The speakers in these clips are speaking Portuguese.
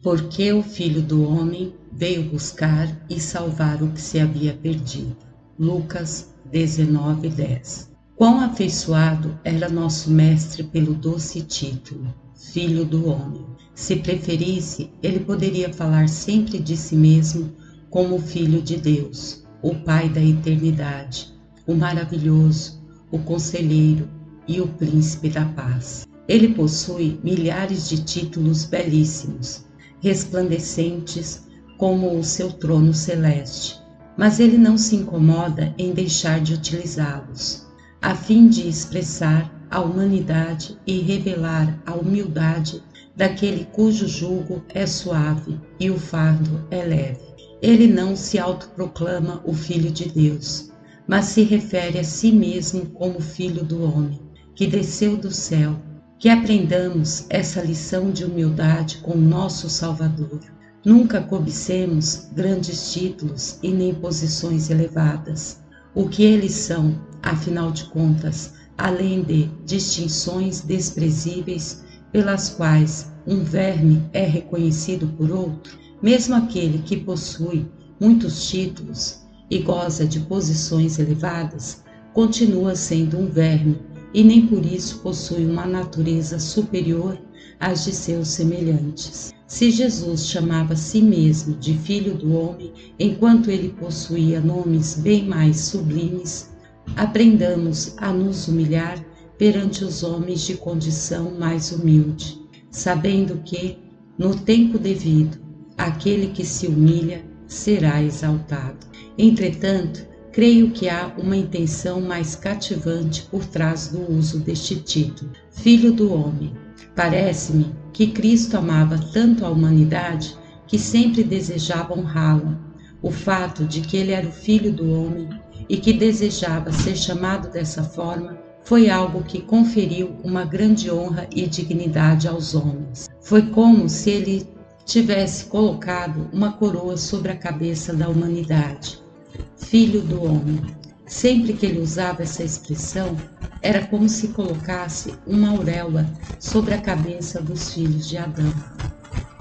Porque o Filho do Homem veio buscar e salvar o que se havia perdido. Lucas 19:10. Quão afeiçoado era nosso Mestre pelo doce título, Filho do Homem. Se preferisse, ele poderia falar sempre de si mesmo como o Filho de Deus, o Pai da eternidade, o maravilhoso, o Conselheiro e o Príncipe da Paz. Ele possui milhares de títulos belíssimos, resplandecentes como o seu trono celeste, mas ele não se incomoda em deixar de utilizá-los, a fim de expressar a humanidade e revelar a humildade daquele cujo jugo é suave e o fardo é leve. Ele não se autoproclama o Filho de Deus, mas se refere a si mesmo como Filho do Homem, que desceu do céu. Que aprendamos essa lição de humildade com nosso Salvador. Nunca cobicemos grandes títulos e nem posições elevadas. O que eles são, afinal de contas, além de distinções desprezíveis pelas quais um verme é reconhecido por outro, mesmo aquele que possui muitos títulos e goza de posições elevadas, continua sendo um verme e nem por isso possui uma natureza superior às de seus semelhantes. Se Jesus chamava a si mesmo de Filho do Homem, enquanto ele possuía nomes bem mais sublimes, aprendamos a nos humilhar perante os homens de condição mais humilde, sabendo que, no tempo devido, aquele que se humilha será exaltado. Entretanto, creio que há uma intenção mais cativante por trás do uso deste título, Filho do Homem. Parece-me que Cristo amava tanto a humanidade que sempre desejava honrá-la. O fato de que ele era o Filho do Homem e que desejava ser chamado dessa forma foi algo que conferiu uma grande honra e dignidade aos homens. Foi como se ele tivesse colocado uma coroa sobre a cabeça da humanidade. Filho do Homem. Sempre que ele usava essa expressão, era como se colocasse uma auréola sobre a cabeça dos filhos de Adão.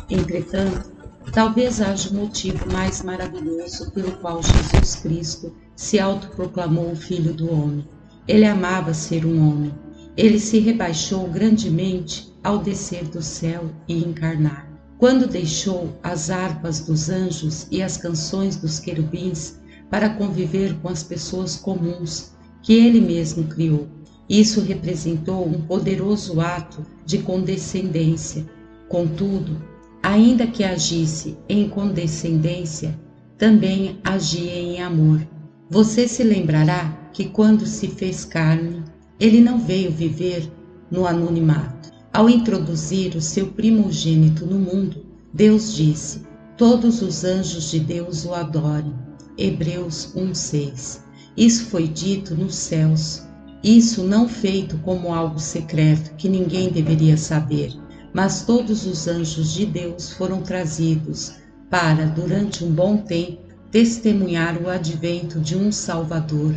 Entretanto, talvez haja um motivo mais maravilhoso pelo qual Jesus Cristo se autoproclamou o Filho do Homem. Ele amava ser um homem. Ele se rebaixou grandemente ao descer do céu e encarnar. Quando deixou as harpas dos anjos e as canções dos querubins para conviver com as pessoas comuns que ele mesmo criou. Isso representou um poderoso ato de condescendência. Contudo, ainda que agisse em condescendência, também agia em amor. Você se lembrará que quando se fez carne, ele não veio viver no anonimato. Ao introduzir o seu primogênito no mundo, Deus disse: todos os anjos de Deus o adorem. Hebreus 1:6. Isso foi dito nos céus. Isso não feito como algo secreto que ninguém deveria saber, mas todos os anjos de Deus foram trazidos para, durante um bom tempo, testemunhar o advento de um Salvador,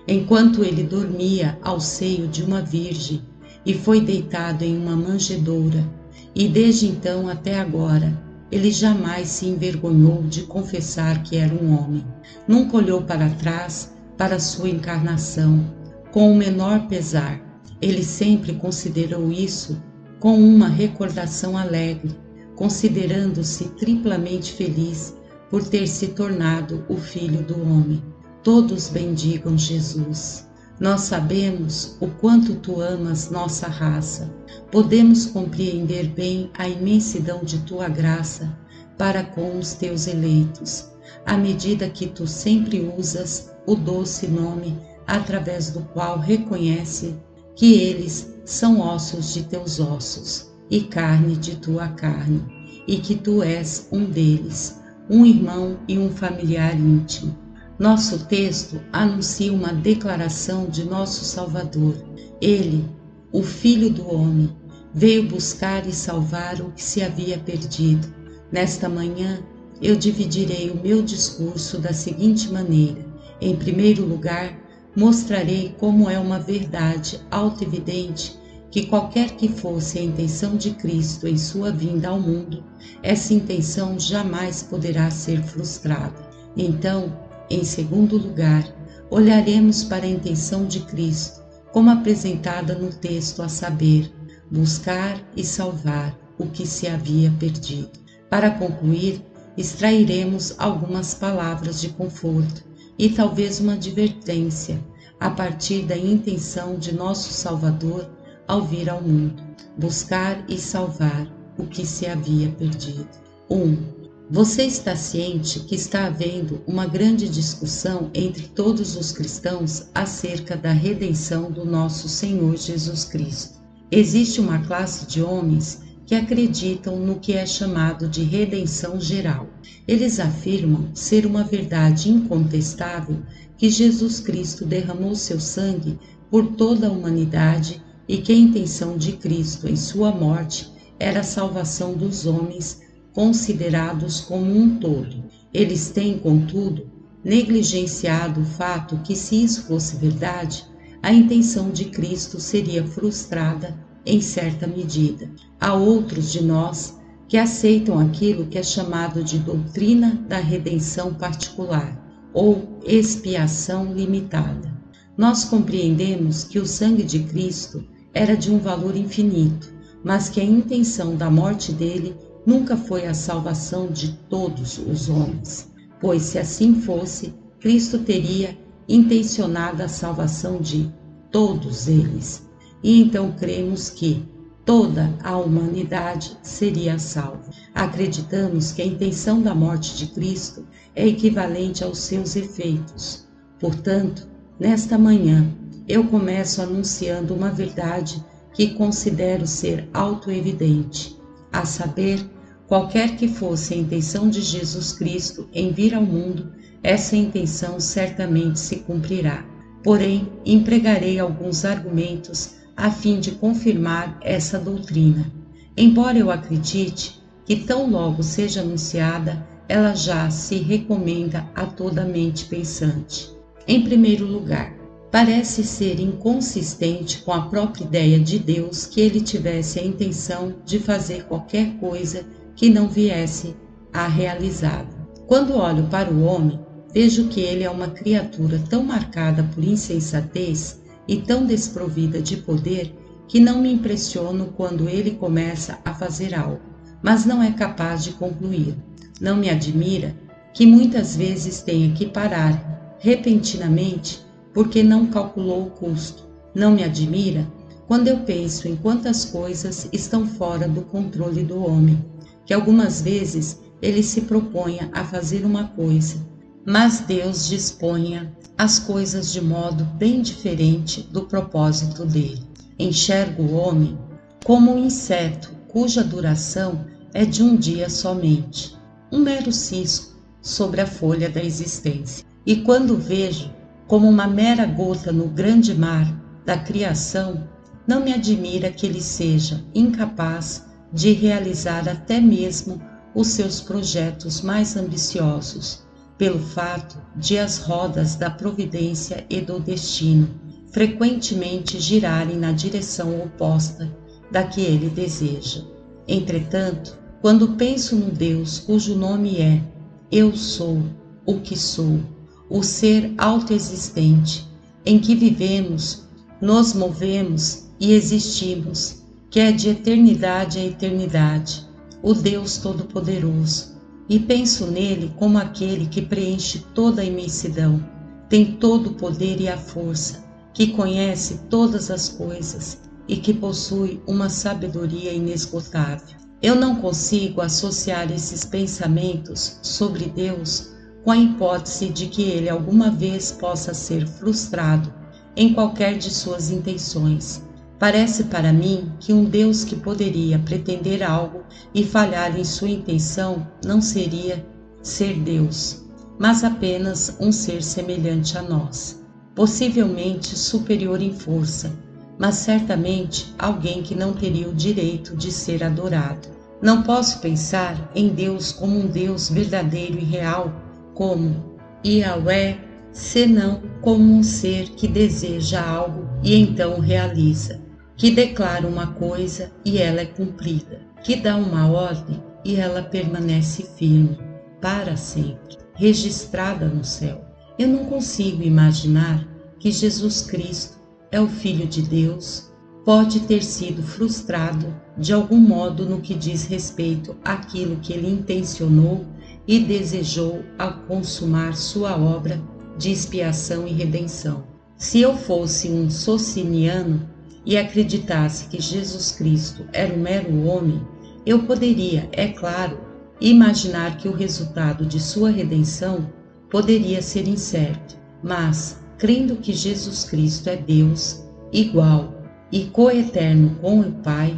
enquanto ele dormia ao seio de uma virgem e foi deitado em uma manjedoura, e desde então até agora, ele jamais se envergonhou de confessar que era um homem. Nunca olhou para trás para sua encarnação com o menor pesar. Ele sempre considerou isso com uma recordação alegre, considerando-se triplamente feliz por ter se tornado o Filho do Homem. Todos bendigam Jesus. Nós sabemos o quanto tu amas nossa raça. Podemos compreender bem a imensidão de tua graça para com os teus eleitos, à medida que tu sempre usas o doce nome através do qual reconhece que eles são ossos de teus ossos e carne de tua carne, e que tu és um deles, um irmão e um familiar íntimo. Nosso texto anuncia uma declaração de nosso Salvador. Ele, o Filho do Homem, veio buscar e salvar o que se havia perdido. Nesta manhã, eu dividirei o meu discurso da seguinte maneira. Em primeiro lugar, mostrarei como é uma verdade autoevidente que qualquer que fosse a intenção de Cristo em sua vinda ao mundo, essa intenção jamais poderá ser frustrada. Então, em segundo lugar, olharemos para a intenção de Cristo, como apresentada no texto, a saber, buscar e salvar o que se havia perdido. Para concluir, extrairemos algumas palavras de conforto e talvez uma advertência a partir da intenção de nosso Salvador ao vir ao mundo, buscar e salvar o que se havia perdido. 1. Você está ciente que está havendo uma grande discussão entre todos os cristãos acerca da redenção do nosso Senhor Jesus Cristo. Existe uma classe de homens que acreditam no que é chamado de redenção geral. Eles afirmam ser uma verdade incontestável que Jesus Cristo derramou seu sangue por toda a humanidade e que a intenção de Cristo em sua morte era a salvação dos homens considerados como um todo. Eles têm, contudo, negligenciado o fato que, se isso fosse verdade, a intenção de Cristo seria frustrada em certa medida. Há outros de nós que aceitam aquilo que é chamado de doutrina da redenção particular ou expiação limitada. Nós compreendemos que o sangue de Cristo era de um valor infinito, mas que a intenção da morte dele nunca foi a salvação de todos os homens, pois se assim fosse, Cristo teria intencionado a salvação de todos eles, e então cremos que toda a humanidade seria salva. Acreditamos que a intenção da morte de Cristo é equivalente aos seus efeitos. Portanto, nesta manhã, eu começo anunciando uma verdade que considero ser autoevidente, a saber, qualquer que fosse a intenção de Jesus Cristo em vir ao mundo, essa intenção certamente se cumprirá. Porém, empregarei alguns argumentos a fim de confirmar essa doutrina. Embora eu acredite que tão logo seja anunciada, ela já se recomenda a toda mente pensante. Em primeiro lugar, parece ser inconsistente com a própria ideia de Deus que ele tivesse a intenção de fazer qualquer coisa que não viesse a realizada. Quando olho para o homem, vejo que ele é uma criatura tão marcada por insensatez e tão desprovida de poder que não me impressiono quando ele começa a fazer algo, mas não é capaz de concluir. Não me admira que muitas vezes tenha que parar repentinamente porque não calculou o custo. Não me admira quando eu penso em quantas coisas estão fora do controle do homem, que algumas vezes ele se proponha a fazer uma coisa, mas Deus disponha as coisas de modo bem diferente do propósito dele. Enxergo o homem como um inseto cuja duração é de um dia somente, um mero cisco sobre a folha da existência. E quando vejo como uma mera gota no grande mar da criação, não me admira que ele seja incapaz de realizar até mesmo os seus projetos mais ambiciosos, pelo fato de as rodas da providência e do destino frequentemente girarem na direção oposta da que ele deseja. Entretanto, quando penso no Deus cujo nome é Eu Sou o que Sou, o ser autoexistente, em que vivemos, nos movemos e existimos, que é de eternidade a eternidade, o Deus Todo-Poderoso, e penso nele como aquele que preenche toda a imensidão, tem todo o poder e a força, que conhece todas as coisas e que possui uma sabedoria inesgotável. Eu não consigo associar esses pensamentos sobre Deus com a hipótese de que ele alguma vez possa ser frustrado em qualquer de suas intenções. Parece para mim que um Deus que poderia pretender algo e falhar em sua intenção não seria ser Deus, mas apenas um ser semelhante a nós, possivelmente superior em força, mas certamente alguém que não teria o direito de ser adorado. Não posso pensar em Deus como um Deus verdadeiro e real, como Yahweh, senão como um ser que deseja algo e então o realiza, que declara uma coisa e ela é cumprida, que dá uma ordem e ela permanece firme, para sempre, registrada no céu. Eu não consigo imaginar que Jesus Cristo é o Filho de Deus, pode ter sido frustrado de algum modo no que diz respeito àquilo que ele intencionou e desejou ao consumar sua obra de expiação e redenção. Se eu fosse um sociniano e acreditasse que Jesus Cristo era um mero homem, eu poderia, é claro, imaginar que o resultado de sua redenção poderia ser incerto, mas, crendo que Jesus Cristo é Deus, igual e coeterno com o Pai,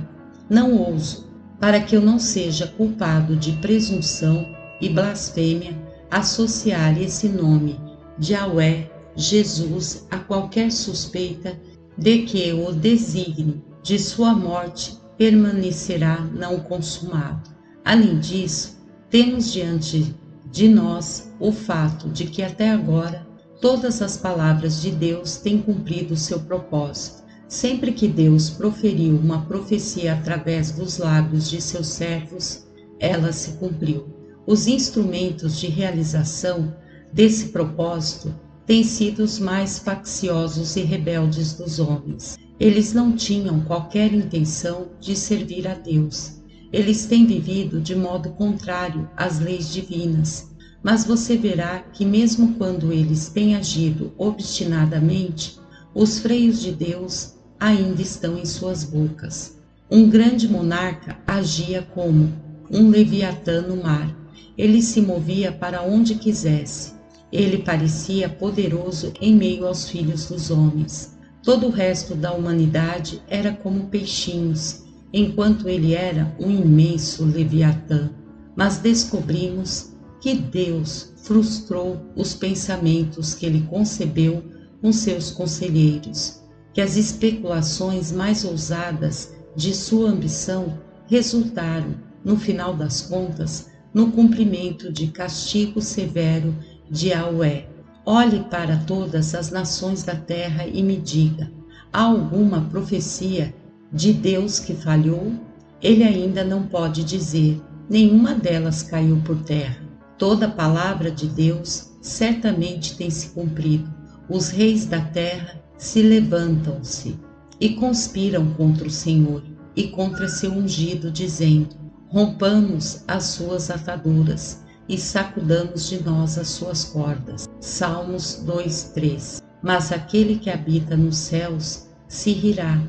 não ouso, para que eu não seja culpado de presunção e blasfêmia, associar esse nome de Yahweh, Jesus, a qualquer suspeita de que o desígnio de sua morte permanecerá não consumado. Além disso, temos diante de nós o fato de que até agora todas as palavras de Deus têm cumprido o seu propósito. Sempre que Deus proferiu uma profecia através dos lábios de seus servos, ela se cumpriu. Os instrumentos de realização desse propósito têm sido os mais facciosos e rebeldes dos homens. Eles não tinham qualquer intenção de servir a Deus. Eles têm vivido de modo contrário às leis divinas. Mas você verá que mesmo quando eles têm agido obstinadamente, os freios de Deus ainda estão em suas bocas. Um grande monarca agia como um leviatã no mar. Ele se movia para onde quisesse. Ele parecia poderoso em meio aos filhos dos homens. Todo o resto da humanidade era como peixinhos, enquanto ele era um imenso leviatã. Mas descobrimos que Deus frustrou os pensamentos que ele concebeu com seus conselheiros, que as especulações mais ousadas de sua ambição resultaram, no final das contas, no cumprimento de castigo severo de Yahweh. Olhe para todas as nações da terra e me diga, há alguma profecia de Deus que falhou? Ele ainda não pode dizer, nenhuma delas caiu por terra. Toda palavra de Deus certamente tem se cumprido. Os reis da terra se levantam-se e conspiram contra o Senhor e contra seu ungido, dizendo, rompamos as suas ataduras e sacudamos de nós as suas cordas. Salmos 2:3. Mas aquele que habita nos céus se rirá.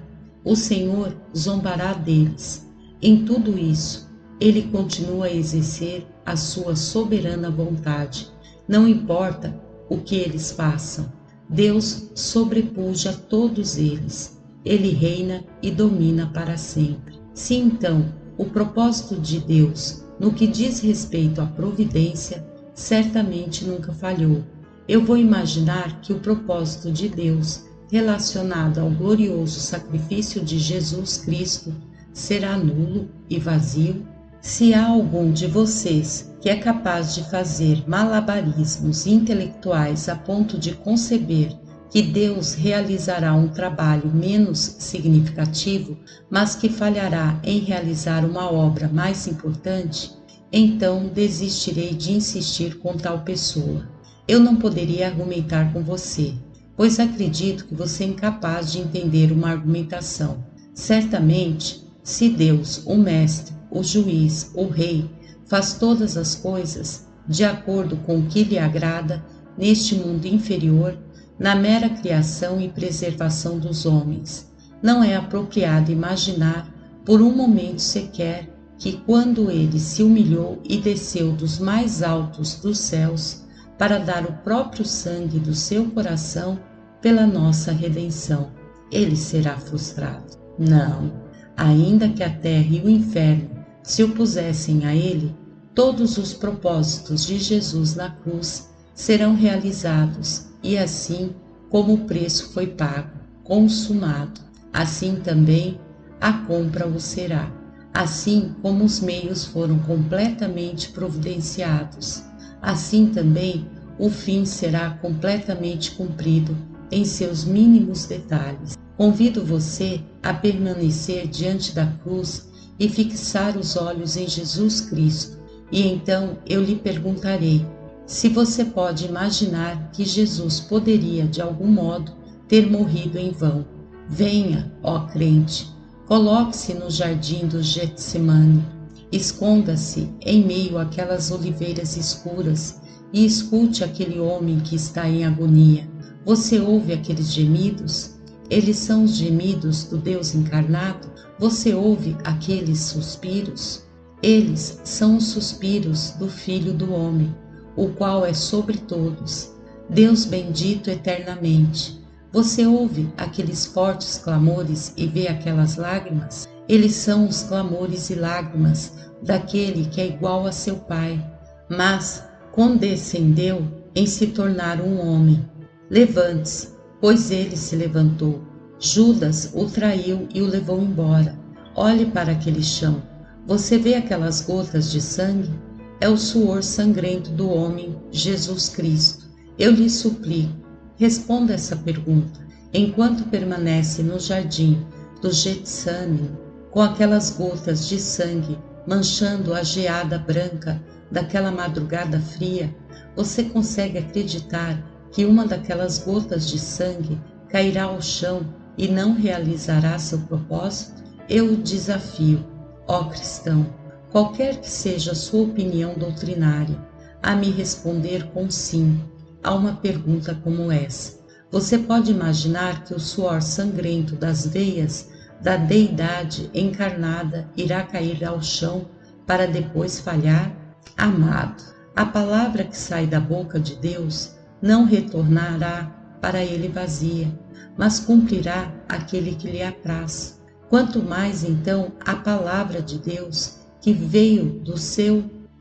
O Senhor zombará deles. Em tudo isso, ele continua a exercer a sua soberana vontade. Não importa o que eles façam. Deus sobrepuja todos eles. Ele reina e domina para sempre. Se então o propósito de Deus no que diz respeito à providência certamente nunca falhou, eu vou imaginar que o propósito de Deus relacionado ao glorioso sacrifício de Jesus Cristo será nulo e vazio? Se há algum de vocês que é capaz de fazer malabarismos intelectuais a ponto de conceber que Deus realizará um trabalho menos significativo, mas que falhará em realizar uma obra mais importante, então desistirei de insistir com tal pessoa. Eu não poderia argumentar com você, pois acredito que você é incapaz de entender uma argumentação. Certamente, se Deus, o Mestre, o Juiz, o Rei, faz todas as coisas de acordo com o que lhe agrada neste mundo inferior, na mera criação e preservação dos homens, não é apropriado imaginar por um momento sequer que quando ele se humilhou e desceu dos mais altos dos céus para dar o próprio sangue do seu coração pela nossa redenção, ele será frustrado. Não, ainda que a terra e o inferno se opusessem a ele, todos os propósitos de Jesus na cruz serão realizados, e assim como o preço foi pago, consumado, assim também a compra o será. Assim como os meios foram completamente providenciados, assim também o fim será completamente cumprido em seus mínimos detalhes. Convido você a permanecer diante da cruz e fixar os olhos em Jesus Cristo. E então eu lhe perguntarei se você pode imaginar que Jesus poderia de algum modo ter morrido em vão. Venha, ó crente, coloque-se no jardim do Getsemane, esconda-se em meio àquelas oliveiras escuras e escute aquele homem que está em agonia. Você ouve aqueles gemidos? Eles são os gemidos do Deus encarnado? Você ouve aqueles suspiros? Eles são os suspiros do Filho do Homem, o qual é sobre todos, Deus bendito eternamente. Você ouve aqueles fortes clamores e vê aquelas lágrimas? Eles são os clamores e lágrimas daquele que é igual a seu Pai, mas condescendeu em se tornar um homem. Levante-se, pois ele se levantou. Judas o traiu e o levou embora. Olhe para aquele chão. Você vê aquelas gotas de sangue? É o suor sangrento do homem Jesus Cristo. Eu lhe suplico, responda essa pergunta. Enquanto permanece no jardim do Getsemane, com aquelas gotas de sangue manchando a geada branca daquela madrugada fria, você consegue acreditar que uma daquelas gotas de sangue cairá ao chão e não realizará seu propósito? Eu o desafio, ó cristão, qualquer que seja a sua opinião doutrinária, a me responder com sim a uma pergunta como essa. Você pode imaginar que o suor sangrento das veias da deidade encarnada irá cair ao chão para depois falhar? Amado, a palavra que sai da boca de Deus não retornará para ele vazia, mas cumprirá aquele que lhe apraz. Quanto mais então a palavra de Deus que veio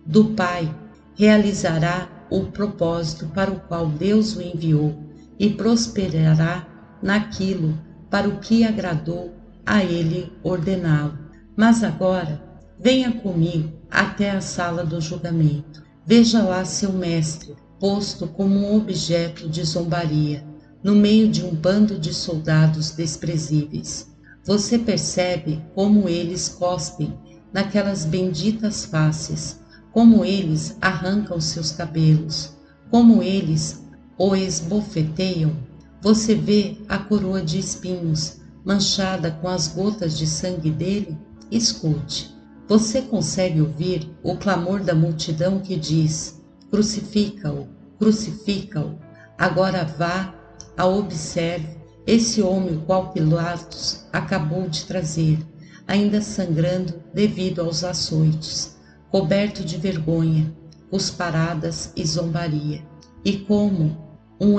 do Pai realizará o propósito para o qual Deus o enviou e prosperará naquilo para o que agradou a ele ordená-lo. Mas agora, venha comigo até a sala do julgamento. Veja lá seu mestre, posto como um objeto de zombaria, no meio de um bando de soldados desprezíveis. Você percebe como eles cospem naquelas benditas faces, como eles arrancam seus cabelos, como eles o esbofeteiam. Você vê a coroa de espinhos manchada com as gotas de sangue dele? Escute. Você consegue ouvir o clamor da multidão que diz: crucifica-o, crucifica-o. Agora vá a observe esse homem o qual Pilatos acabou de trazer, ainda sangrando devido aos açoites, coberto de vergonha, cusparadas e zombaria. E como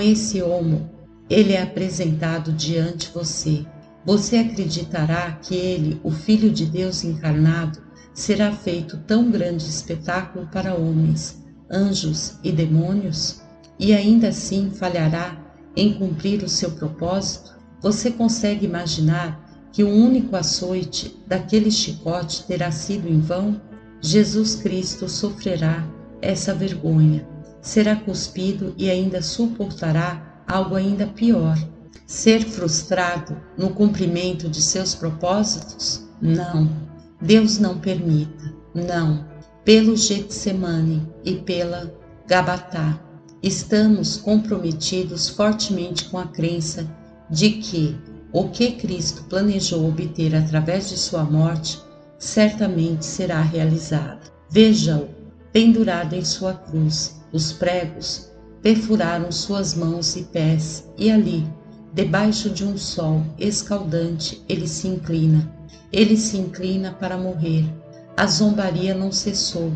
esse homo, ele é apresentado diante você. Você acreditará que ele, o Filho de Deus encarnado, será feito tão grande espetáculo para homens, anjos e demônios? E ainda assim falhará em cumprir o seu propósito? Você consegue imaginar que o único açoite daquele chicote terá sido em vão? Jesus Cristo sofrerá essa vergonha, será cuspido e ainda suportará algo ainda pior: ser frustrado no cumprimento de seus propósitos? Não, Deus não permita, não. Pelo Getsemane e pela Gabatá, estamos comprometidos fortemente com a crença de que o que Cristo planejou obter através de sua morte certamente será realizado. Veja-o pendurado em sua cruz. Os pregos perfuraram suas mãos e pés, e ali, debaixo de um sol escaldante, ele se inclina. Ele se inclina para morrer. A zombaria não cessou.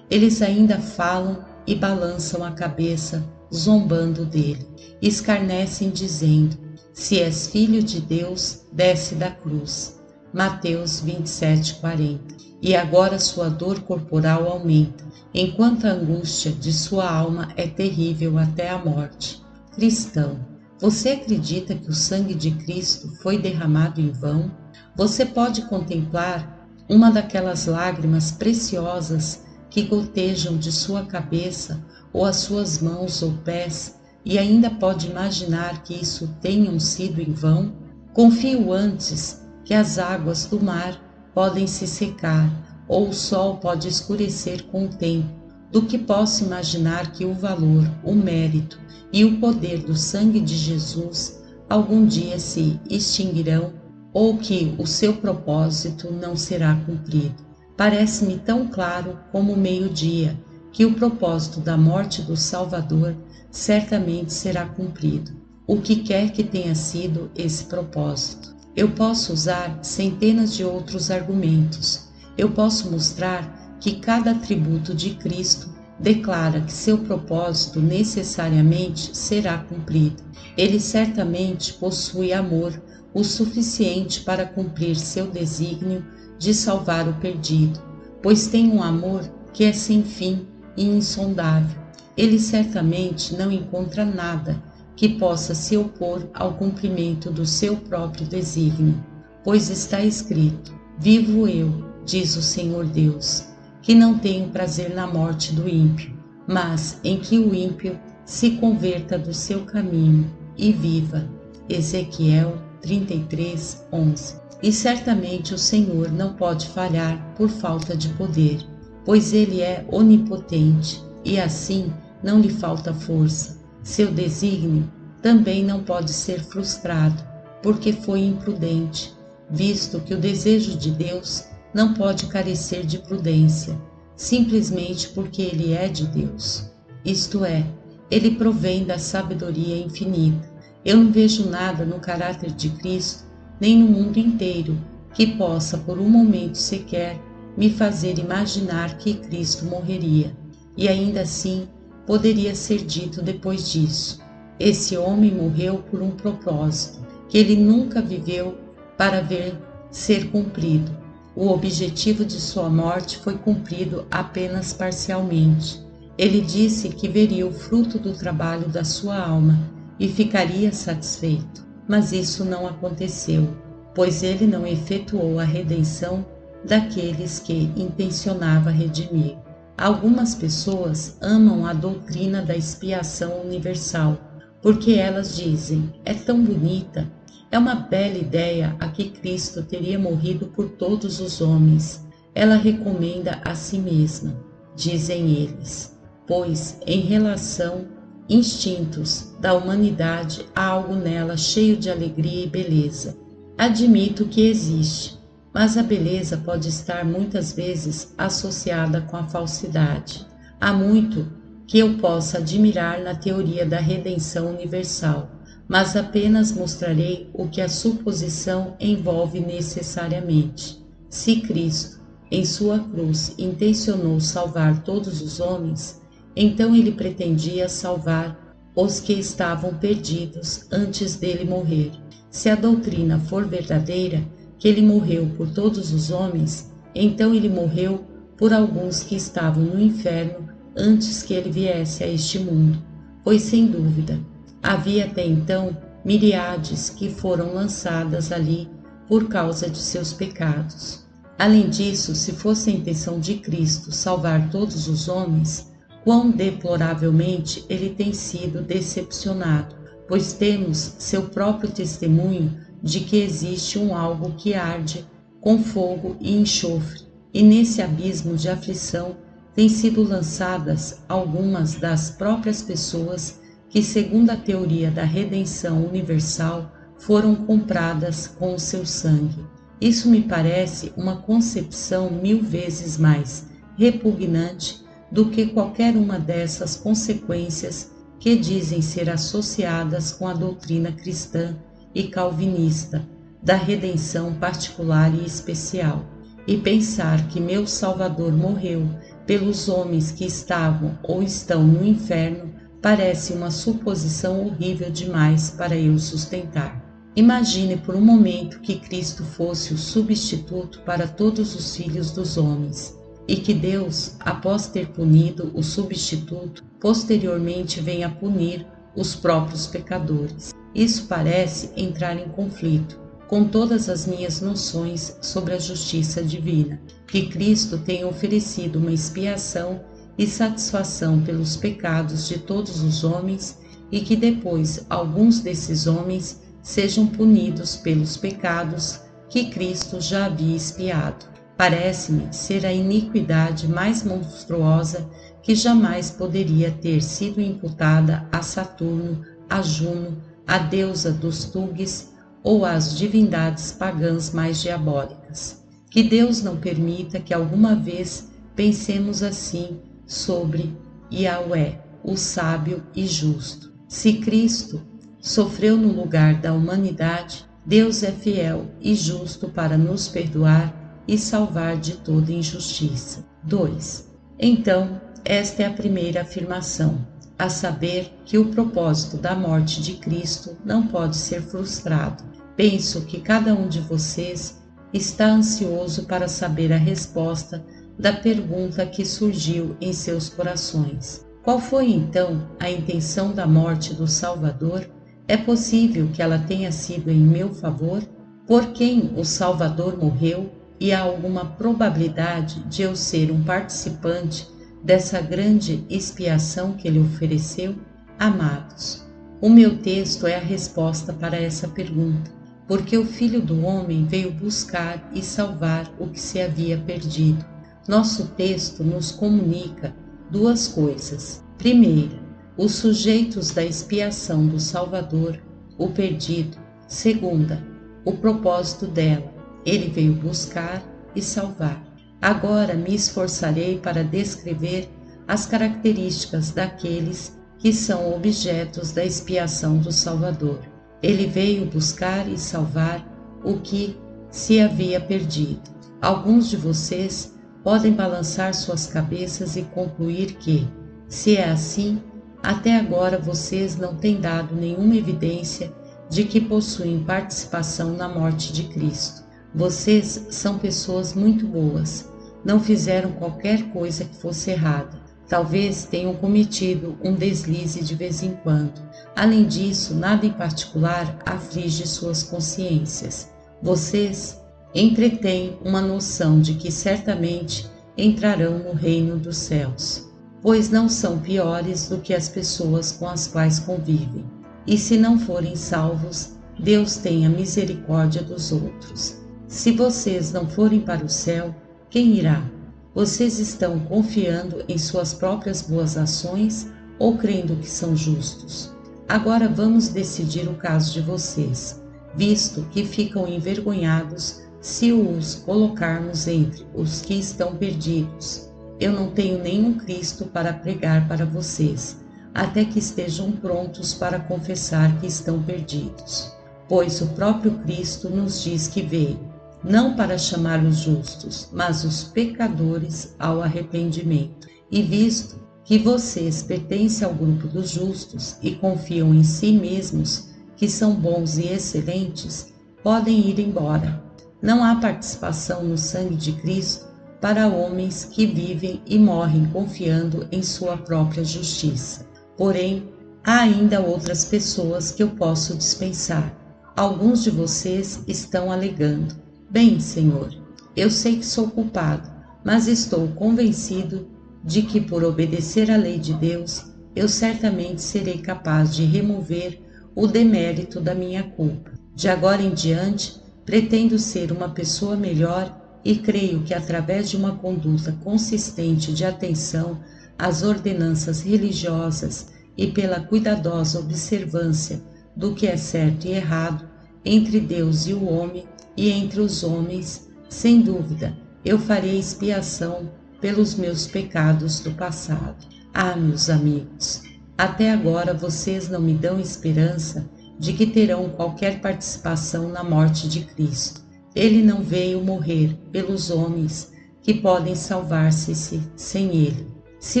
Eles ainda falam e balançam a cabeça, zombando dele. Escarnecem, dizendo: se és filho de Deus, desce da cruz. Mateus 27:40. E agora sua dor corporal aumenta, enquanto a angústia de sua alma é terrível até a morte. Cristão, você acredita que o sangue de Cristo foi derramado em vão? Você pode contemplar uma daquelas lágrimas preciosas que gotejam de sua cabeça ou as suas mãos ou pés, e ainda pode imaginar que isso tenham sido em vão? Confio antes que as águas do mar podem se secar ou o sol pode escurecer com o tempo, do que posso imaginar que o valor, o mérito e o poder do sangue de Jesus algum dia se extinguirão ou que o seu propósito não será cumprido. Parece-me tão claro como o meio-dia que o propósito da morte do Salvador certamente será cumprido, o que quer que tenha sido esse propósito. Eu posso usar centenas de outros argumentos. Eu posso mostrar que cada atributo de Cristo declara que seu propósito necessariamente será cumprido. Ele certamente possui amor o suficiente para cumprir seu desígnio de salvar o perdido, pois tem um amor que é sem fim e insondável. Ele certamente não encontra nada que possa se opor ao cumprimento do seu próprio desígnio, pois está escrito: vivo eu, diz o Senhor Deus, que não tenho prazer na morte do ímpio, mas em que o ímpio se converta do seu caminho e viva. Ezequiel 33:11. E certamente o Senhor não pode falhar por falta de poder, pois Ele é onipotente e assim não lhe falta força. Seu desígnio também não pode ser frustrado, porque foi imprudente, visto que o desejo de Deus não pode carecer de prudência, simplesmente porque Ele é de Deus. Isto é, Ele provém da sabedoria infinita. Eu não vejo nada no caráter de Cristo, nem no mundo inteiro, que possa por um momento sequer me fazer imaginar que Cristo morreria. E ainda assim, poderia ser dito depois disso: esse homem morreu por um propósito que ele nunca viveu para ver ser cumprido. O objetivo de sua morte foi cumprido apenas parcialmente. Ele disse que veria o fruto do trabalho da sua alma e ficaria satisfeito, mas isso não aconteceu, pois ele não efetuou a redenção daqueles que intencionava redimir. Algumas pessoas amam a doutrina da expiação universal, porque elas dizem: é tão bonita, é uma bela ideia a que Cristo teria morrido por todos os homens. Ela recomenda a si mesma, dizem eles, pois em relação instintos da humanidade há algo nela cheio de alegria e beleza. Admito que existe, mas a beleza pode estar muitas vezes associada com a falsidade. Há muito que eu possa admirar na teoria da redenção universal, mas apenas mostrarei o que a suposição envolve necessariamente. Se Cristo, em sua cruz, intencionou salvar todos os homens, então ele pretendia salvar os que estavam perdidos antes dele morrer. Se a doutrina for verdadeira, que ele morreu por todos os homens, então ele morreu por alguns que estavam no inferno antes que ele viesse a este mundo, pois sem dúvida havia até então miríades que foram lançadas ali por causa de seus pecados. Além disso, se fosse a intenção de Cristo salvar todos os homens, quão deploravelmente ele tem sido decepcionado, pois temos seu próprio testemunho de que existe um algo que arde com fogo e enxofre, e nesse abismo de aflição têm sido lançadas algumas das próprias pessoas que, segundo a teoria da redenção universal, foram compradas com o seu sangue. Isso me parece uma concepção 1000 vezes mais repugnante do que qualquer uma dessas consequências que dizem ser associadas com a doutrina cristã e calvinista da redenção particular e especial. E pensar que meu Salvador morreu pelos homens que estavam ou estão no inferno parece uma suposição horrível demais para eu sustentar. Imagine por um momento que Cristo fosse o substituto para todos os filhos dos homens, e que Deus, após ter punido o substituto, posteriormente venha punir os próprios pecadores. Isso parece entrar em conflito com todas as minhas noções sobre a justiça divina, que Cristo tenha oferecido uma expiação e satisfação pelos pecados de todos os homens e que depois alguns desses homens sejam punidos pelos pecados que Cristo já havia expiado. Parece-me ser a iniquidade mais monstruosa que jamais poderia ter sido imputada a Saturno, a Juno, a deusa dos Tuges ou às divindades pagãs mais diabólicas. Que Deus não permita que alguma vez pensemos assim sobre Yahweh, o sábio e justo. Se Cristo sofreu no lugar da humanidade, Deus é fiel e justo para nos perdoar e salvar de toda injustiça. 2. Então, esta é a primeira afirmação, a saber que o propósito da morte de Cristo não pode ser frustrado. Penso que cada um de vocês está ansioso para saber a resposta da pergunta que surgiu em seus corações. Qual foi então a intenção da morte do Salvador? É possível que ela tenha sido em meu favor? Por quem o Salvador morreu? E há alguma probabilidade de eu ser um participante dessa grande expiação que ele ofereceu? Amados, o meu texto é a resposta para essa pergunta, porque o Filho do Homem veio buscar e salvar o que se havia perdido. Nosso texto nos comunica duas coisas. Primeira, os sujeitos da expiação do Salvador, o perdido. Segunda, o propósito dela. Ele veio buscar e salvar. Agora me esforçarei para descrever as características daqueles que são objetos da expiação do Salvador. Ele veio buscar e salvar o que se havia perdido. Alguns de vocês podem balançar suas cabeças e concluir que, se é assim, até agora vocês não têm dado nenhuma evidência de que possuem participação na morte de Cristo. Vocês são pessoas muito boas, não fizeram qualquer coisa que fosse errada. Talvez tenham cometido um deslize de vez em quando. Além disso, nada em particular aflige suas consciências. Vocês entretêm uma noção de que certamente entrarão no reino dos céus, pois não são piores do que as pessoas com as quais convivem. E se não forem salvos, Deus tenha misericórdia dos outros. Se vocês não forem para o céu, quem irá? Vocês estão confiando em suas próprias boas ações ou crendo que são justos? Agora vamos decidir o caso de vocês, visto que ficam envergonhados se os colocarmos entre os que estão perdidos. Eu não tenho nenhum Cristo para pregar para vocês, até que estejam prontos para confessar que estão perdidos. Pois o próprio Cristo nos diz que veio, não para chamar os justos, mas os pecadores ao arrependimento. E visto que vocês pertencem ao grupo dos justos e confiam em si mesmos, que são bons e excelentes, podem ir embora. Não há participação no sangue de Cristo para homens que vivem e morrem confiando em sua própria justiça. Porém, há ainda outras pessoas que eu posso dispensar. Alguns de vocês estão alegando: bem, Senhor, eu sei que sou culpado, mas estou convencido de que por obedecer à lei de Deus, eu certamente serei capaz de remover o demérito da minha culpa. De agora em diante, pretendo ser uma pessoa melhor e creio que através de uma conduta consistente de atenção às ordenanças religiosas e pela cuidadosa observância do que é certo e errado entre Deus e o homem e entre os homens, sem dúvida, eu farei expiação pelos meus pecados do passado. Ah, meus amigos, até agora vocês não me dão esperança de que terão qualquer participação na morte de Cristo. Ele não veio morrer pelos homens que podem salvar-se sem ele. Se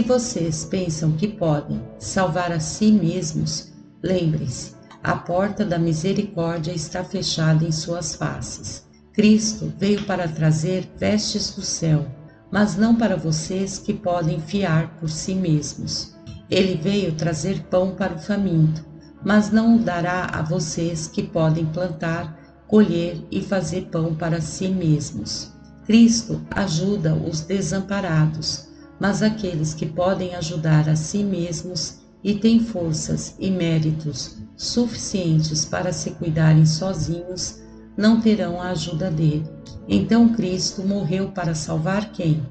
vocês pensam que podem salvar a si mesmos, lembrem-se, a porta da misericórdia está fechada em suas faces. Cristo veio para trazer vestes do céu, mas não para vocês que podem fiar por si mesmos. Ele veio trazer pão para o faminto, mas não o dará a vocês que podem plantar, colher e fazer pão para si mesmos. Cristo ajuda os desamparados, mas aqueles que podem ajudar a si mesmos e têm forças e méritos suficientes para se cuidarem sozinhos, não terão a ajuda dele. Então Cristo morreu para salvar quem?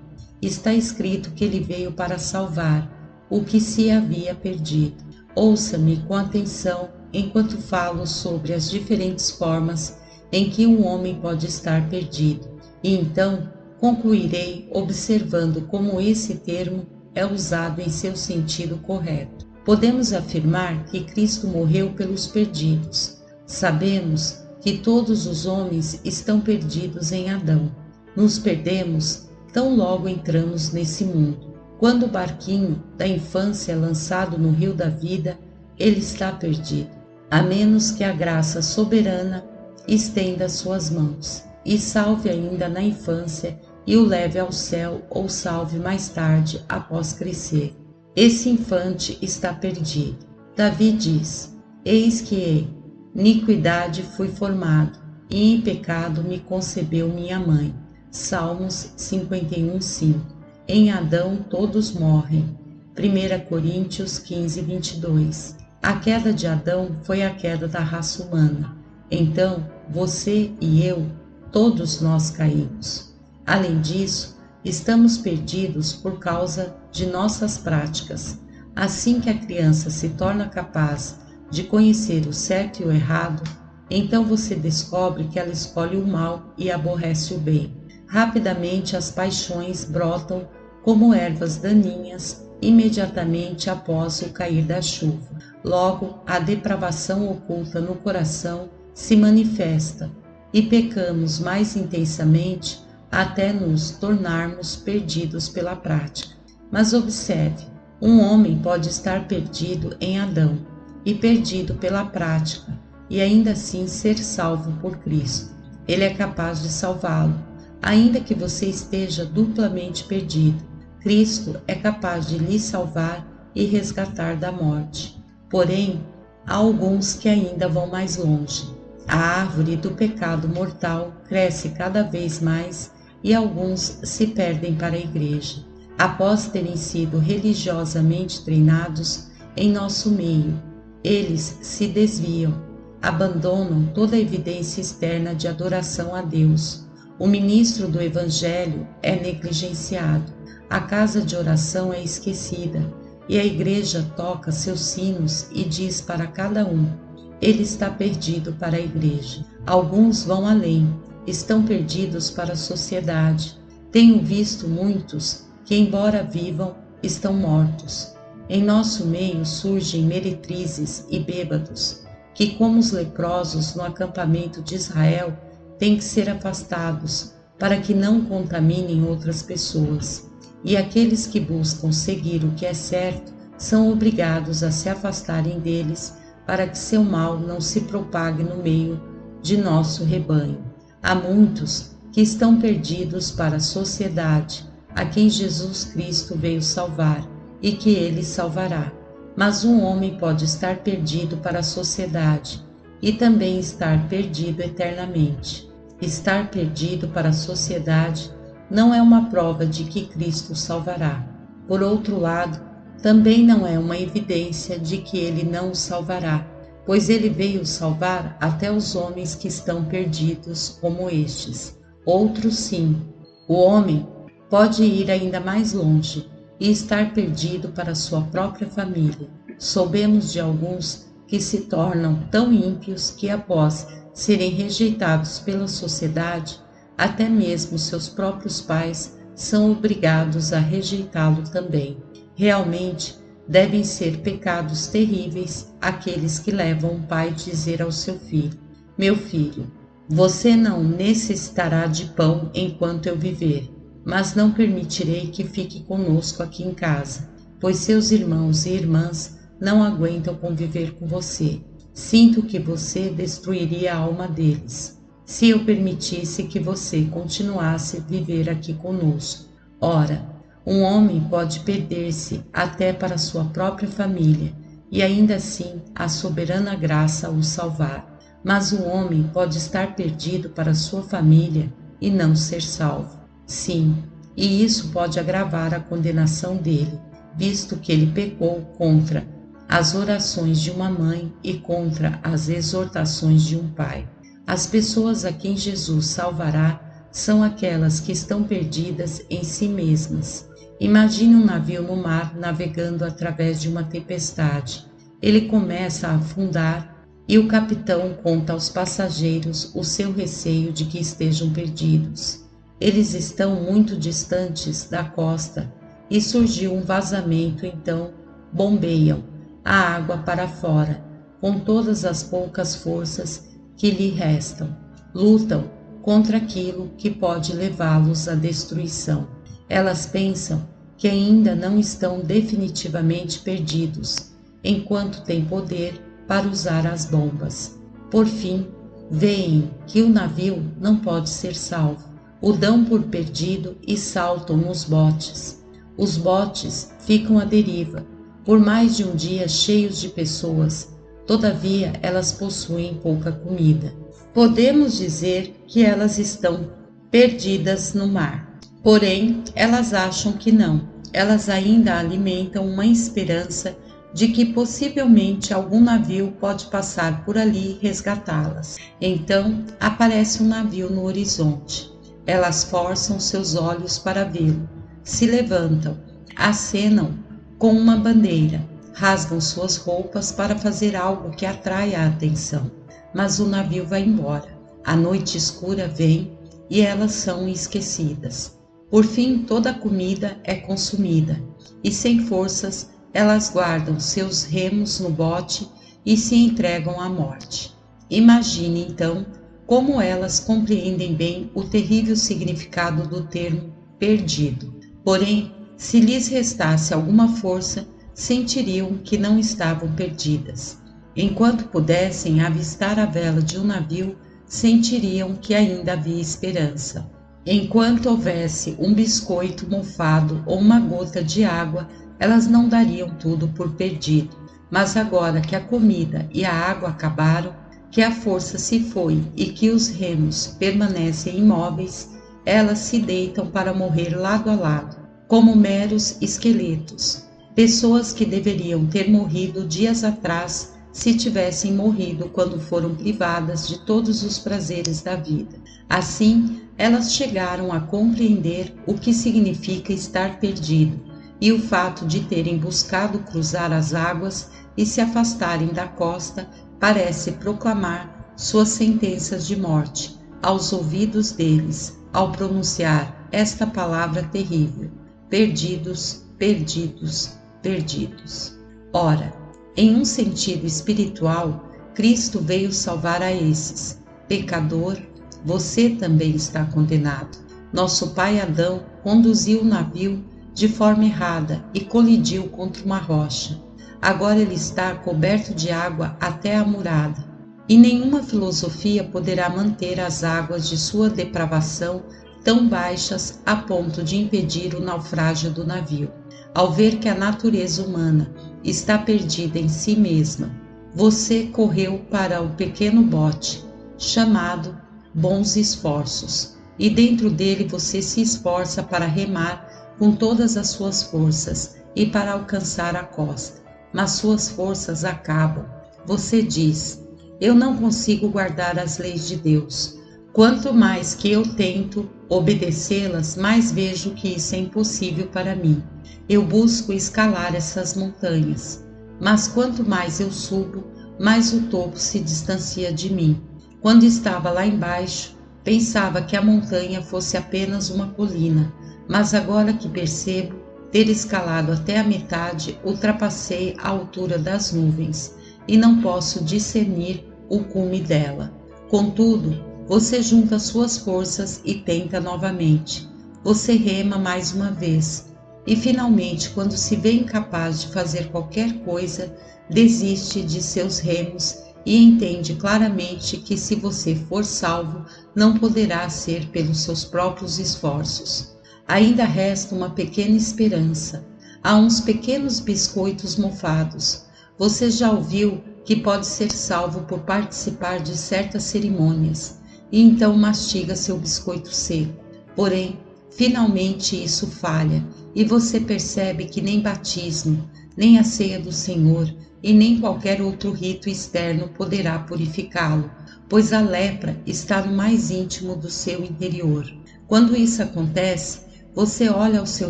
Está escrito que ele veio para salvar o que se havia perdido. Ouça-me com atenção enquanto falo sobre as diferentes formas em que um homem pode estar perdido, e então concluirei observando como esse termo é usado em seu sentido correto. Podemos afirmar que Cristo morreu pelos perdidos. Sabemos que todos os homens estão perdidos em Adão. Nos perdemos tão logo entramos nesse mundo. Quando o barquinho da infância é lançado no rio da vida, ele está perdido, a menos que a graça soberana estenda suas mãos e salve ainda na infância e o leve ao céu ou salve mais tarde após crescer. Esse infante está perdido. Davi diz: eis que em iniquidade fui formado, e em pecado me concebeu minha mãe. Salmos 51:5. Em Adão todos morrem. 1 Coríntios 15:22. A queda de Adão foi a queda da raça humana. Então, você e eu, todos nós caímos. Além disso, estamos perdidos por causa de nossas práticas. Assim que a criança se torna capaz de conhecer o certo e o errado, então você descobre que ela escolhe o mal e aborrece o bem. Rapidamente as paixões brotam como ervas daninhas imediatamente após o cair da chuva. Logo, a depravação oculta no coração se manifesta e pecamos mais intensamente até nos tornarmos perdidos pela prática. Mas observe, um homem pode estar perdido em Adão e perdido pela prática e ainda assim ser salvo por Cristo. Ele é capaz de salvá-lo, ainda que você esteja duplamente perdido. Cristo é capaz de lhe salvar e resgatar da morte. Porém, há alguns que ainda vão mais longe. A árvore do pecado mortal cresce cada vez mais e alguns se perdem para a igreja. Após terem sido religiosamente treinados em nosso meio, eles se desviam, abandonam toda a evidência externa de adoração a Deus. O ministro do Evangelho é negligenciado, a casa de oração é esquecida e a igreja toca seus sinos e diz para cada um: ele está perdido para a igreja. Alguns vão além, estão perdidos para a sociedade. Tenho visto muitos que, embora vivam, estão mortos. Em nosso meio surgem meretrizes e bêbados, que, como os leprosos no acampamento de Israel, têm que ser afastados para que não contaminem outras pessoas. E aqueles que buscam seguir o que é certo são obrigados a se afastarem deles para que seu mal não se propague no meio de nosso rebanho. Há muitos que estão perdidos para a sociedade, a quem Jesus Cristo veio salvar e que ele salvará. Mas um homem pode estar perdido para a sociedade e também estar perdido eternamente. Estar perdido para a sociedade não é uma prova de que Cristo salvará. Por outro lado, também não é uma evidência de que ele não o salvará, pois ele veio salvar até os homens que estão perdidos como estes. Outros sim. O homem pode ir ainda mais longe e estar perdido para sua própria família. Soubemos de alguns que se tornam tão ímpios que, após serem rejeitados pela sociedade, até mesmo seus próprios pais são obrigados a rejeitá-lo também. Realmente, devem ser pecados terríveis aqueles que levam um pai a dizer ao seu filho: meu filho, você não necessitará de pão enquanto eu viver, mas não permitirei que fique conosco aqui em casa, pois seus irmãos e irmãs não aguentam conviver com você. Sinto que você destruiria a alma deles, se eu permitisse que você continuasse a viver aqui conosco. Ora, um homem pode perder-se até para sua própria família, e ainda assim a soberana graça o salvar. Mas um homem pode estar perdido para sua família e não ser salvo. Sim, e isso pode agravar a condenação dele, visto que ele pecou contra as orações de uma mãe e contra as exortações de um pai. As pessoas a quem Jesus salvará são aquelas que estão perdidas em si mesmas. Imagine um navio no mar navegando através de uma tempestade. Ele começa a afundar e o capitão conta aos passageiros o seu receio de que estejam perdidos. Eles estão muito distantes da costa e surgiu um vazamento, então bombeiam a água para fora com todas as poucas forças que lhe restam. Lutam contra aquilo que pode levá-los à destruição. Elas pensam que ainda não estão definitivamente perdidos, enquanto têm poder para usar as bombas. Por fim, veem que o navio não pode ser salvo. O dão por perdido e saltam nos botes. Os botes ficam à deriva, por mais de um dia cheios de pessoas. Todavia, elas possuem pouca comida. Podemos dizer que elas estão perdidas no mar. Porém, elas acham que não. Elas ainda alimentam uma esperança de que possivelmente algum navio pode passar por ali e resgatá-las. Então, aparece um navio no horizonte. Elas forçam seus olhos para vê-lo, se levantam, acenam com uma bandeira, rasgam suas roupas para fazer algo que atrai a atenção. Mas o navio vai embora. A noite escura vem e elas são esquecidas. Por fim, toda a comida é consumida e, sem forças, elas guardam seus remos no bote e se entregam à morte. Imagine, então, como elas compreendem bem o terrível significado do termo perdido. Porém, se lhes restasse alguma força, sentiriam que não estavam perdidas. Enquanto pudessem avistar a vela de um navio, sentiriam que ainda havia esperança. Enquanto houvesse um biscoito mofado ou uma gota de água, elas não dariam tudo por perdido. Mas agora que a comida e a água acabaram, que a força se foi e que os remos permanecem imóveis, elas se deitam para morrer lado a lado, como meros esqueletos. Pessoas que deveriam ter morrido dias atrás se tivessem morrido quando foram privadas de todos os prazeres da vida. Assim, elas chegaram a compreender o que significa estar perdido e o fato de terem buscado cruzar as águas e se afastarem da costa parece proclamar suas sentenças de morte aos ouvidos deles ao pronunciar esta palavra terrível: perdidos, perdidos, perdidos. Ora, em um sentido espiritual, Cristo veio salvar a esses. Pecador, você também está condenado. Nosso pai Adão conduziu o navio de forma errada e colidiu contra uma rocha. Agora ele está coberto de água até a murada, e nenhuma filosofia poderá manter as águas de sua depravação tão baixas a ponto de impedir o naufrágio do navio. Ao ver que a natureza humana está perdida em si mesma, você correu para o pequeno bote, chamado Bons Esforços, e dentro dele você se esforça para remar com todas as suas forças e para alcançar a costa. Mas suas forças acabam. Você diz: eu não consigo guardar as leis de Deus. Quanto mais que eu tento obedecê-las, mais vejo que isso é impossível para mim. Eu busco escalar essas montanhas, mas quanto mais eu subo, mais o topo se distancia de mim. Quando estava lá embaixo, pensava que a montanha fosse apenas uma colina, mas agora que percebo ter escalado até a metade, ultrapassei a altura das nuvens e não posso discernir o cume dela. Contudo, você junta suas forças e tenta novamente. Você rema mais uma vez e finalmente, quando se vê incapaz de fazer qualquer coisa, desiste de seus remos e entende claramente que se você for salvo, não poderá ser pelos seus próprios esforços. Ainda resta uma pequena esperança. Há uns pequenos biscoitos mofados. Você já ouviu que pode ser salvo por participar de certas cerimônias, e então mastiga seu biscoito seco. Porém, finalmente isso falha, e você percebe que nem batismo, nem a ceia do Senhor, e nem qualquer outro rito externo poderá purificá-lo, pois a lepra está no mais íntimo do seu interior. Quando isso acontece, você olha ao seu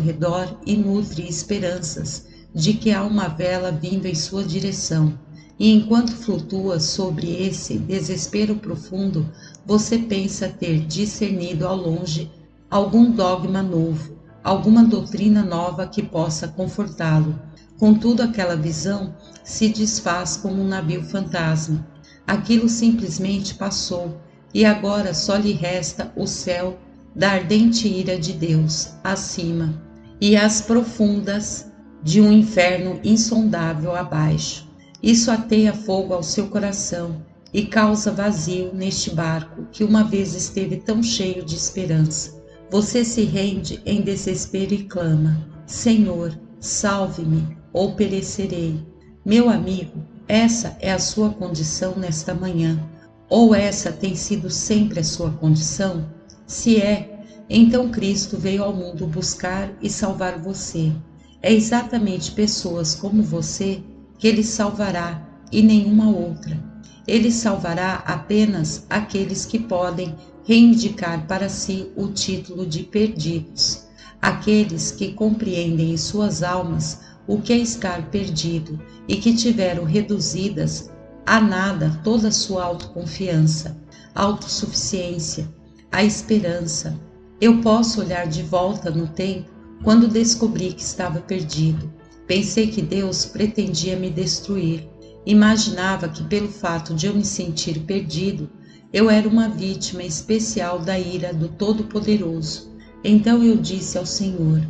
redor e nutre esperanças de que há uma vela vindo em sua direção. E enquanto flutua sobre esse desespero profundo, você pensa ter discernido ao longe algum dogma novo, alguma doutrina nova que possa confortá-lo. Contudo, aquela visão se desfaz como um navio fantasma. Aquilo simplesmente passou, e agora só lhe resta o céu da ardente ira de Deus acima e as profundas de um inferno insondável abaixo. Isso ateia fogo ao seu coração e causa vazio neste barco que uma vez esteve tão cheio de esperança. Você se rende em desespero e clama: Senhor, salve-me ou perecerei. Meu amigo, essa é a sua condição nesta manhã. Ou essa tem sido sempre a sua condição? Se é, então Cristo veio ao mundo buscar e salvar você. É exatamente pessoas como você que Ele salvará e nenhuma outra. Ele salvará apenas aqueles que podem reivindicar para si o título de perdidos, aqueles que compreendem em suas almas o que é estar perdido e que tiveram reduzidas a nada toda a sua autoconfiança, autossuficiência, a esperança. Eu posso olhar de volta no tempo quando descobri que estava perdido. Pensei que Deus pretendia me destruir. Imaginava que pelo fato de eu me sentir perdido, eu era uma vítima especial da ira do Todo-Poderoso. Então eu disse ao Senhor: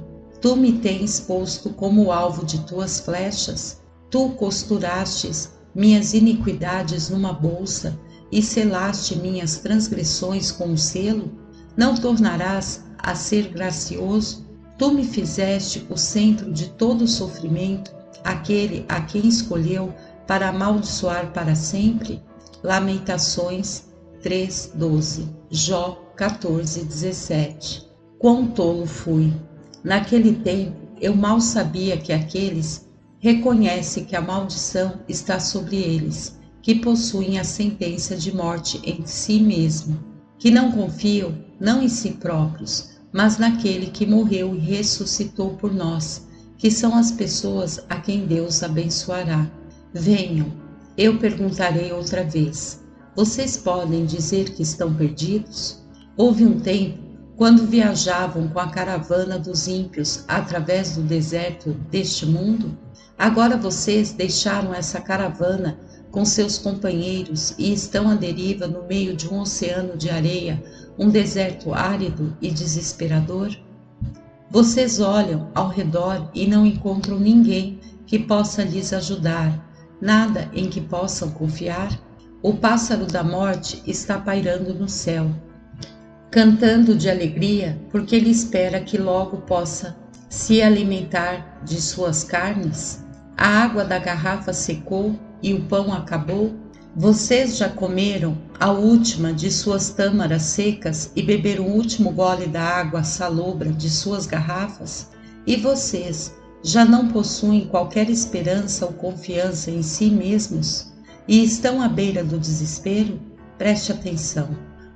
Tu me tens posto como alvo de tuas flechas? Tu costurastes minhas iniquidades numa bolsa e selaste minhas transgressões com um selo? Não tornarás a ser gracioso? Tu me fizeste o centro de todo o sofrimento, aquele a quem escolheu para amaldiçoar para sempre? Lamentações 3:12, Jó 14:17. Quão tolo fui! Naquele tempo eu mal sabia que aqueles reconhecem que a maldição está sobre eles, que possuem a sentença de morte em si mesmo, que não confiam não em si próprios, mas naquele que morreu e ressuscitou por nós, que são as pessoas a quem Deus abençoará. Venham, eu perguntarei outra vez: vocês podem dizer que estão perdidos? Houve um tempo, quando viajavam com a caravana dos ímpios através do deserto deste mundo, agora vocês deixaram essa caravana com seus companheiros e estão à deriva no meio de um oceano de areia, um deserto árido e desesperador? Vocês olham ao redor e não encontram ninguém que possa lhes ajudar, nada em que possam confiar? O pássaro da morte está pairando no céu, cantando de alegria, porque ele espera que logo possa se alimentar de suas carnes. A água da garrafa secou e o pão acabou. Vocês já comeram a última de suas tâmaras secas e beberam o último gole da água salobra de suas garrafas? E vocês já não possuem qualquer esperança ou confiança em si mesmos e estão à beira do desespero? Preste atenção.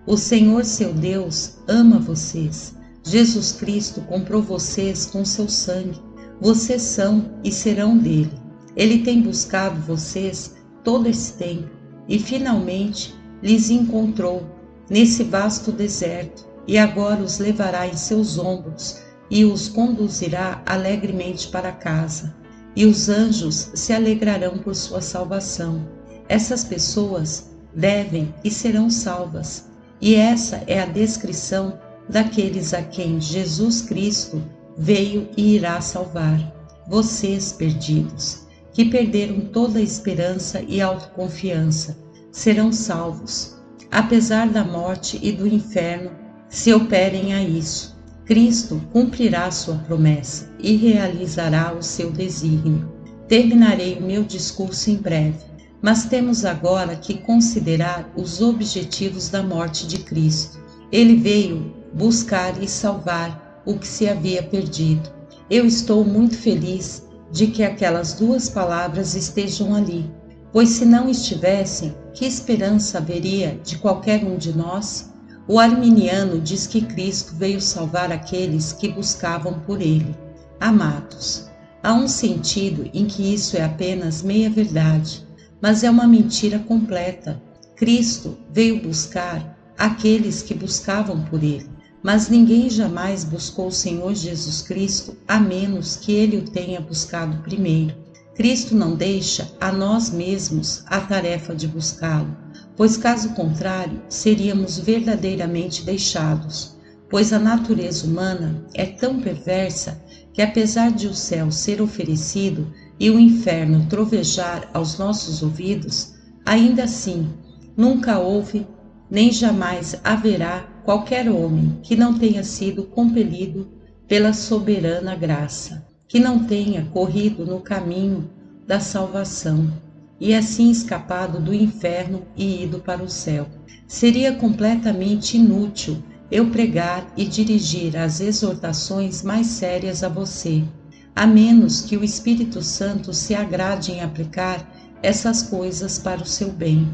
O Senhor seu Deus ama vocês. Jesus Cristo comprou vocês com seu sangue. Vocês são e serão dele. Ele tem buscado vocês todo esse tempo e finalmente lhes encontrou nesse vasto deserto e agora os levará em seus ombros e os conduzirá alegremente para casa. E os anjos se alegrarão por sua salvação. Essas pessoas devem e serão salvas. E essa é a descrição daqueles a quem Jesus Cristo veio e irá salvar. Vocês perdidos, que perderam toda a esperança e autoconfiança, serão salvos, apesar da morte e do inferno, se operem a isso. Cristo cumprirá sua promessa e realizará o seu desígnio. Terminarei o meu discurso em breve, mas temos agora que considerar os objetivos da morte de Cristo. Ele veio buscar e salvar o que se havia perdido. Eu estou muito feliz de que aquelas duas palavras estejam ali, pois se não estivessem, que esperança haveria de qualquer um de nós? O arminiano diz que Cristo veio salvar aqueles que buscavam por ele. Amados, há um sentido em que isso é apenas meia-verdade, mas é uma mentira completa. Cristo veio buscar aqueles que buscavam por ele, mas ninguém jamais buscou o Senhor Jesus Cristo a menos que ele o tenha buscado primeiro. Cristo não deixa a nós mesmos a tarefa de buscá-lo, pois caso contrário seríamos verdadeiramente deixados, pois a natureza humana é tão perversa que apesar de o céu ser oferecido e o inferno trovejar aos nossos ouvidos, ainda assim nunca houve nem jamais haverá qualquer homem que não tenha sido compelido pela soberana graça, que não tenha corrido no caminho da salvação e assim escapado do inferno e ido para o céu. Seria completamente inútil eu pregar e dirigir as exortações mais sérias a você, a menos que o Espírito Santo se agrade em aplicar essas coisas para o seu bem.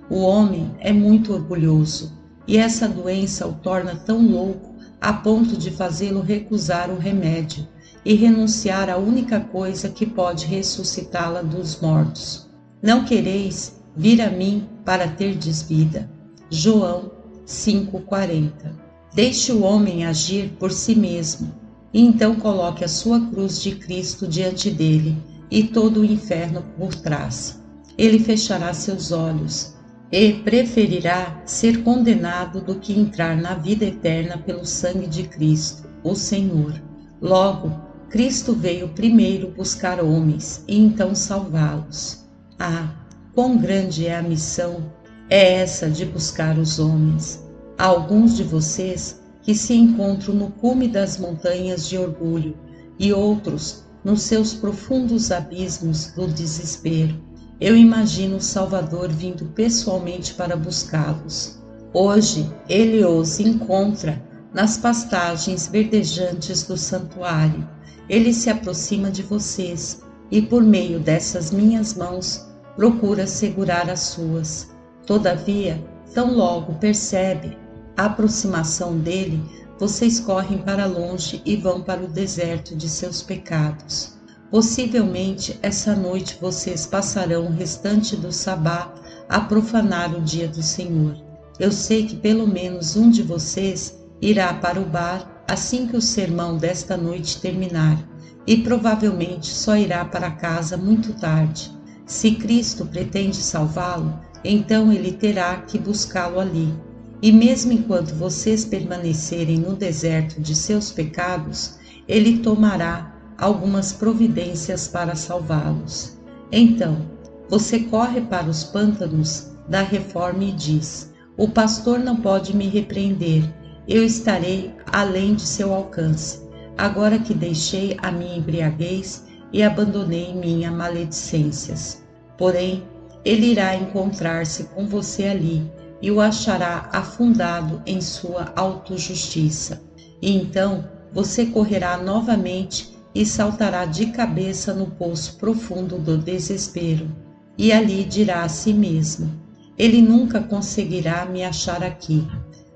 O homem é muito orgulhoso, e essa doença o torna tão louco a ponto de fazê-lo recusar o remédio e renunciar à única coisa que pode ressuscitá-la dos mortos. Não quereis vir a mim para terdes vida. João 5,40. Deixe o homem agir por si mesmo, e então coloque a sua cruz de Cristo diante dele e todo o inferno por trás. Ele fechará seus olhos e preferirá ser condenado do que entrar na vida eterna pelo sangue de Cristo, o Senhor. Logo, Cristo veio primeiro buscar homens e então salvá-los. Ah, quão grande é a missão é essa de buscar os homens. Há alguns de vocês que se encontram no cume das montanhas de orgulho e outros nos seus profundos abismos do desespero. Eu imagino o Salvador vindo pessoalmente para buscá-los. Hoje ele os encontra nas pastagens verdejantes do santuário. Ele se aproxima de vocês e por meio dessas minhas mãos procura segurar as suas. Todavia, tão logo percebe a aproximação dele, vocês correm para longe e vão para o deserto de seus pecados. Possivelmente essa noite vocês passarão o restante do sabá a profanar o dia do Senhor. Eu sei que pelo menos um de vocês irá para o bar assim que o sermão desta noite terminar, e provavelmente só irá para casa muito tarde. Se Cristo pretende salvá-lo, então ele terá que buscá-lo ali. E mesmo enquanto vocês permanecerem no deserto de seus pecados, ele tomará algumas providências para salvá-los. Então, você corre para os pântanos da Reforma e diz: o pastor não pode me repreender, eu estarei além de seu alcance, agora que deixei a minha embriaguez e abandonei minhas maledicências. Porém, ele irá encontrar-se com você ali e o achará afundado em sua autojustiça. E então você correrá novamente e saltará de cabeça no poço profundo do desespero, e ali dirá a si mesmo: ele nunca conseguirá me achar aqui,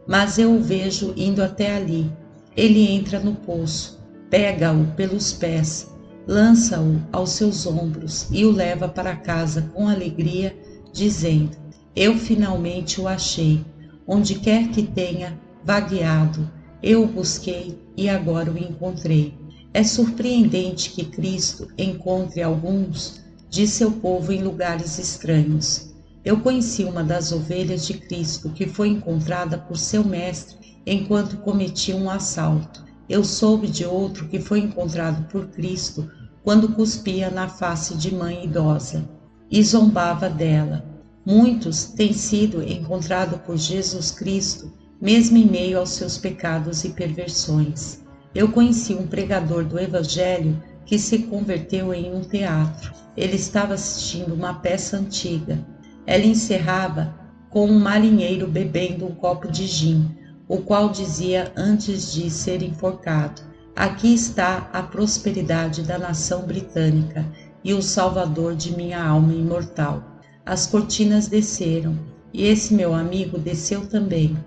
mas eu o vejo indo até ali. Ele entra no poço, pega-o pelos pés, lança-o aos seus ombros e o leva para casa com alegria, dizendo: eu finalmente o achei, onde quer que tenha vagueado, eu o busquei e agora o encontrei. É surpreendente que Cristo encontre alguns de seu povo em lugares estranhos. Eu conheci uma das ovelhas de Cristo que foi encontrada por seu mestre enquanto cometia um assalto. Eu soube de outro que foi encontrado por Cristo quando cuspia na face de mãe idosa e zombava dela. Muitos têm sido encontrados por Jesus Cristo, mesmo em meio aos seus pecados e perversões. Eu conheci um pregador do Evangelho que se converteu em um teatro. Ele estava assistindo uma peça antiga. Ela encerrava com um marinheiro bebendo um copo de gin, o qual dizia antes de ser enforcado: Aqui está a prosperidade da nação britânica e o salvador de minha alma imortal. As cortinas desceram, e esse meu amigo desceu também.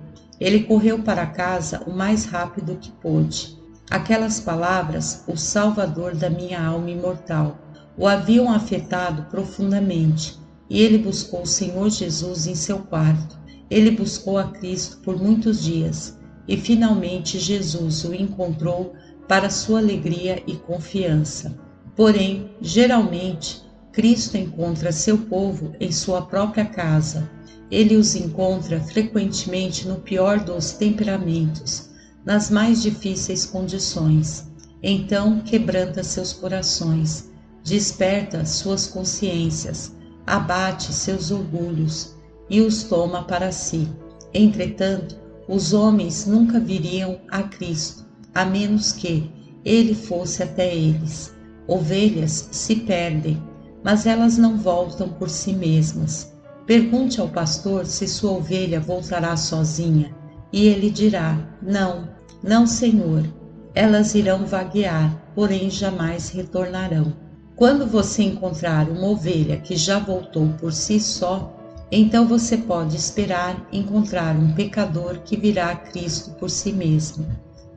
Ele correu para casa o mais rápido que pôde. Aquelas palavras, o salvador da minha alma imortal, o haviam afetado profundamente, e ele buscou o Senhor Jesus em seu quarto. Ele buscou a Cristo por muitos dias, e finalmente Jesus o encontrou para sua alegria e confiança. Porém, geralmente, Cristo encontra seu povo em sua própria casa. Ele os encontra frequentemente no pior dos temperamentos, nas mais difíceis condições. Então quebranta seus corações, desperta suas consciências, abate seus orgulhos e os toma para si. Entretanto, os homens nunca viriam a Cristo, a menos que ele fosse até eles. Ovelhas se perdem, mas elas não voltam por si mesmas. Pergunte ao pastor se sua ovelha voltará sozinha, e ele dirá: não, não, Senhor. Elas irão vaguear, porém jamais retornarão. Quando você encontrar uma ovelha que já voltou por si só, então você pode esperar encontrar um pecador que virá a Cristo por si mesmo.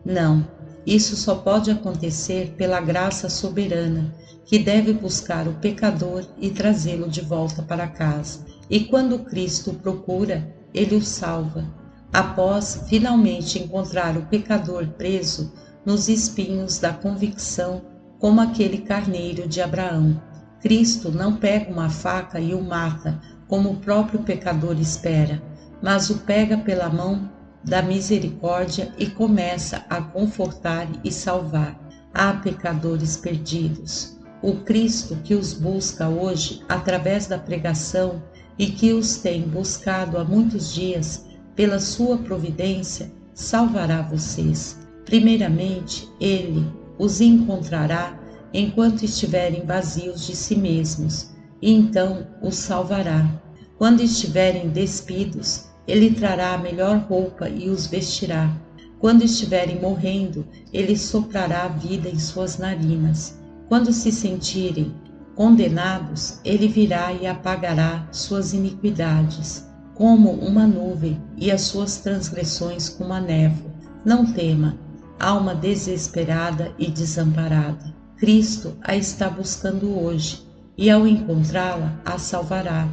Não, isso só pode acontecer pela graça soberana, que deve buscar o pecador e trazê-lo de volta para casa. E quando Cristo o procura, ele o salva. Após finalmente encontrar o pecador preso nos espinhos da convicção, como aquele carneiro de Abraão, Cristo não pega uma faca e o mata, como o próprio pecador espera, mas o pega pela mão da misericórdia e começa a confortar e salvar. Ah, pecadores perdidos! O Cristo que os busca hoje através da pregação e que os tem buscado há muitos dias pela sua providência, salvará vocês. Primeiramente, Ele os encontrará enquanto estiverem vazios de si mesmos, e então os salvará. Quando estiverem despidos, Ele trará a melhor roupa e os vestirá. Quando estiverem morrendo, Ele soprará a vida em suas narinas. Quando se sentirem condenados, Ele virá e apagará suas iniquidades como uma nuvem e as suas transgressões como a névoa. Não tema, alma desesperada e desamparada. Cristo a está buscando hoje, e ao encontrá-la, a salvará.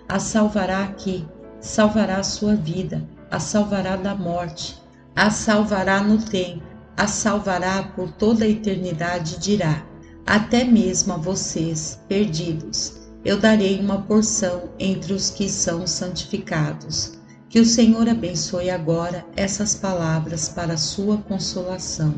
A salvará aqui, salvará a sua vida, a salvará da morte, a salvará no tempo, a salvará por toda a eternidade, dirá: até mesmo a vocês, perdidos, eu darei uma porção entre os que são santificados. Que o Senhor abençoe agora essas palavras para a sua consolação.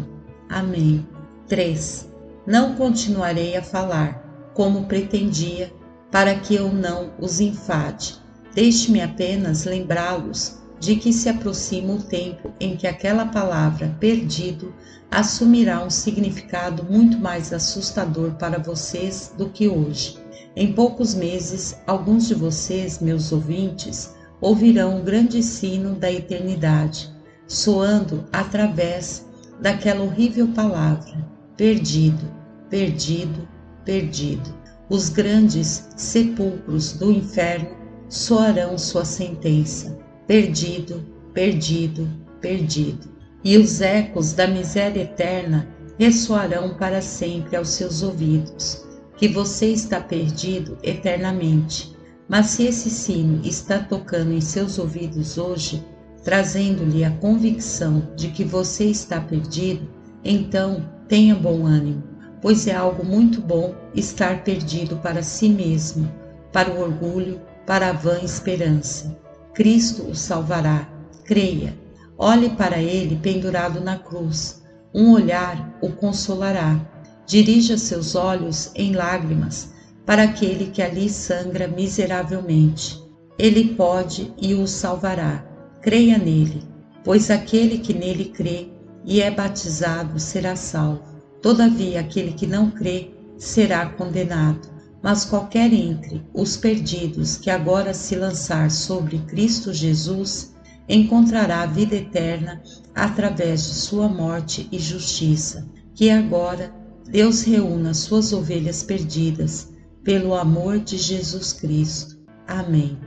Amém. 3. Não continuarei a falar, como pretendia, para que eu não os enfade. Deixe-me apenas lembrá-los de que se aproxima o tempo em que aquela palavra perdido assumirá um significado muito mais assustador para vocês do que hoje. Em poucos meses, alguns de vocês, meus ouvintes, ouvirão o grande sino da eternidade, soando através daquela horrível palavra: perdido, perdido, perdido. Os grandes sepulcros do inferno soarão sua sentença: perdido, perdido, perdido. E os ecos da miséria eterna ressoarão para sempre aos seus ouvidos, que você está perdido eternamente. Mas se esse sino está tocando em seus ouvidos hoje, trazendo-lhe a convicção de que você está perdido, então tenha bom ânimo, pois é algo muito bom estar perdido para si mesmo, para o orgulho, para a vã esperança. Cristo o salvará, creia. Olhe para ele pendurado na cruz, um olhar o consolará. Dirija seus olhos em lágrimas para aquele que ali sangra miseravelmente. Ele pode e o salvará. Creia nele, pois aquele que nele crê e é batizado será salvo. Todavia, aquele que não crê será condenado. Mas qualquer entre os perdidos que agora se lançar sobre Cristo Jesus encontrará a vida eterna através de sua morte e justiça. que agora Deus reúna suas ovelhas perdidas pelo amor de Jesus Cristo. Amém.